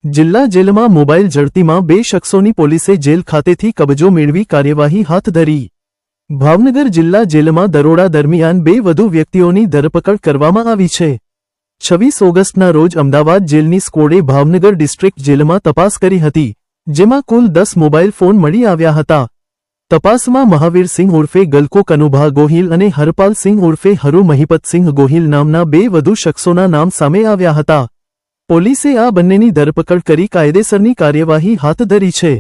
જિલ્લા જેલમાં મોબાઈલ ઝડતીમાં 2 શખ્સોની પોલીસે જેલ ખાતેથી કબજો મેળવી કાર્યવાહી હાથ ધરી। ભાવનગર જિલ્લા જેલમાં દરોડા દરમિયાન 2 વધુ વ્યક્તિઓની ધરપકડ કરવામાં આવી છે। 26 ઓગસ્ટના રોજ અમદાવાદ જેલની સ્ક્વોડે ભાવનગર ડિસ્ટ્રિક્ટ જેલમાં તપાસ કરી હતી, જેમાં કુલ 10 મોબાઈલ ફોન મળી આવ્યા હતા। તપાસમાં મહાવીરસિંહ ઉર્ફે ગલકો કનુભા ગોહિલ અને હરપાલસિંહ ઉર્ફે હરુ મહિપતસિંહ ગોહિલ નામના 2 વધુ શખ્સોના નામ સામે આવ્યા હતા। પોલીસે આ બંનેની ધરપકડ કરી કાયદેસરની કાર્યવાહી હાથ ધરી છે।